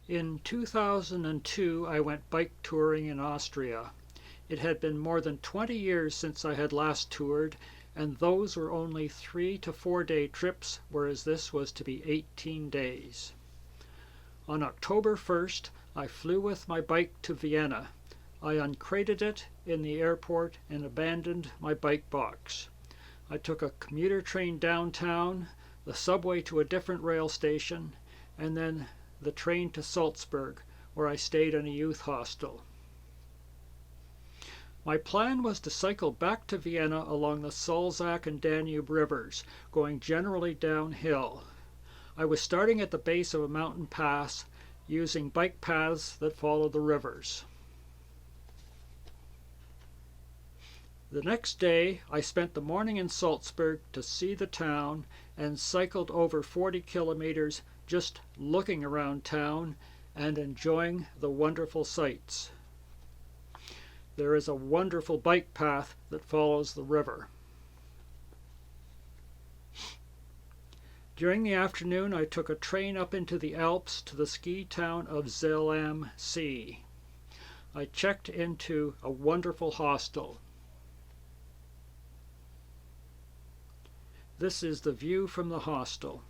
In 2002 I went bike touring in Austria. It had been more than 20 years since I had last toured, and those were only 3 to 4 day trips, whereas this was to be 18 days. On October 1st, I flew with my bike to Vienna. I uncrated it in the airport and abandoned my bike box. I took a commuter train downtown, the subway to a different rail station, and then the train to Salzburg, where I stayed in a youth hostel. My plan was to cycle back to Vienna along the Salzach and Danube rivers, going generally downhill. I was starting at the base of a mountain pass, using bike paths that follow the rivers. The next day, I spent the morning in Salzburg to see the town and cycled over 40 kilometers just looking around town and enjoying the wonderful sights. There is a wonderful bike path that follows the river. During the afternoon, I took a train up into the Alps to the ski town of Zell am See. I checked into a wonderful hostel. This is the view from the hostel.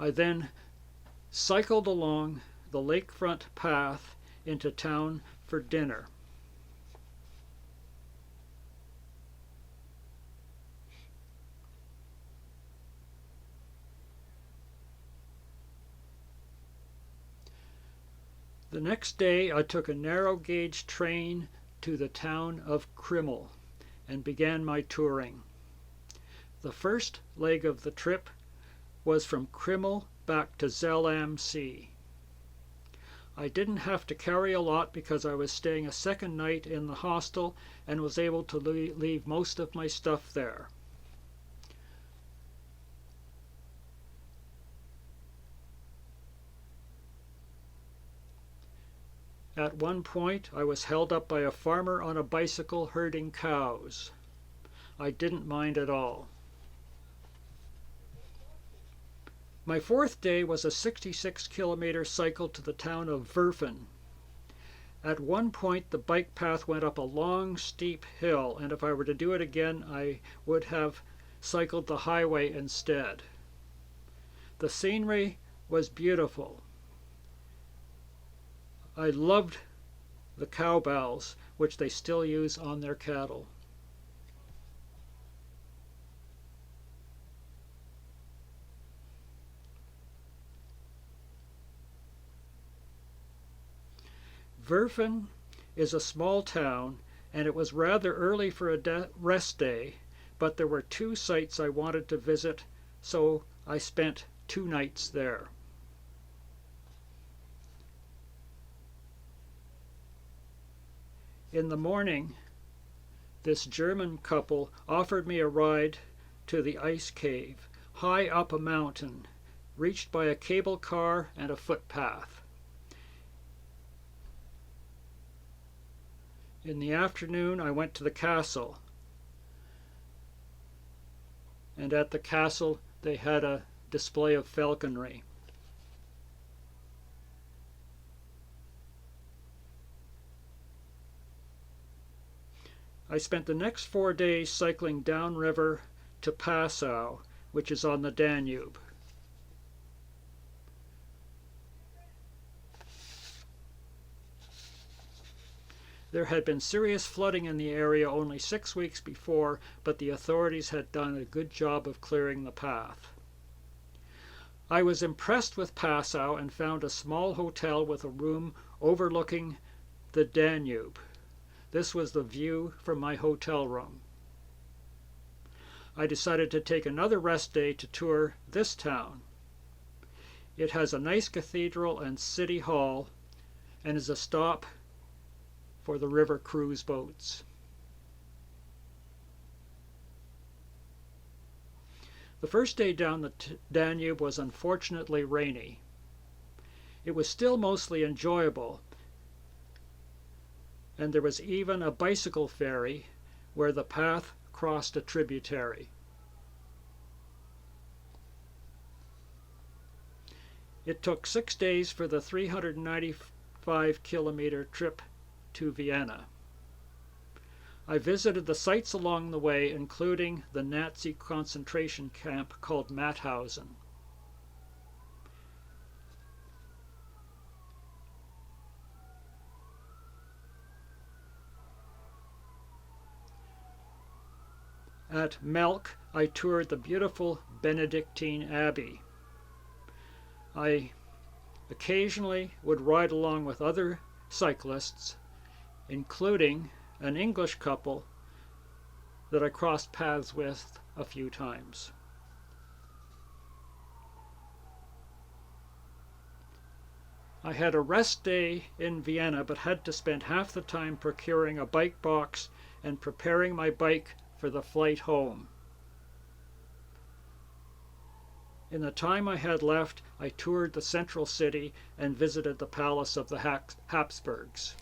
I then cycled along the lakefront path into town for dinner. The next day I took a narrow gauge train to the town of Krimmel and began my touring. The first leg of the trip was from Krimmel back to Zell am See. I didn't have to carry a lot because I was staying a second night in the hostel and was able to leave most of my stuff there. At one point, I was held up by a farmer on a bicycle herding cows. I didn't mind at all. My fourth day was a 66-kilometer cycle to the town of Werfen. At one point, the bike path went up a long, steep hill, and if I were to do it again, I would have cycled the highway instead. The scenery was beautiful. I loved the cow bells, which they still use on their cattle. Werfen is a small town, and it was rather early for a rest day, but there were 2 sites I wanted to visit, so I spent 2 nights there. In the morning, this German couple offered me a ride to the ice cave, high up a mountain, reached by a cable car and a footpath. In the afternoon, I went to the castle, and at the castle they had a display of falconry. I spent the next 4 days cycling downriver to Passau, which is on the Danube. There had been serious flooding in the area only 6 weeks before, but the authorities had done a good job of clearing the path. I was impressed with Passau and found a small hotel with a room overlooking the Danube. This was the view from my hotel room. I decided to take another rest day to tour this town. It has a nice cathedral and city hall and is a stop for the river cruise boats. The first day down the Danube was unfortunately rainy. It was still mostly enjoyable, and there was even a bicycle ferry where the path crossed a tributary. It took 6 days for the 395-kilometer trip to Vienna. I visited the sites along the way, including the Nazi concentration camp called Mauthausen. At Melk, I toured the beautiful Benedictine Abbey. I occasionally would ride along with other cyclists, including an English couple that I crossed paths with a few times. I had a rest day in Vienna, but had to spend half the time procuring a bike box and preparing my bike for the flight home. In the time I had left, I toured the central city and visited the palace of the Habsburgs.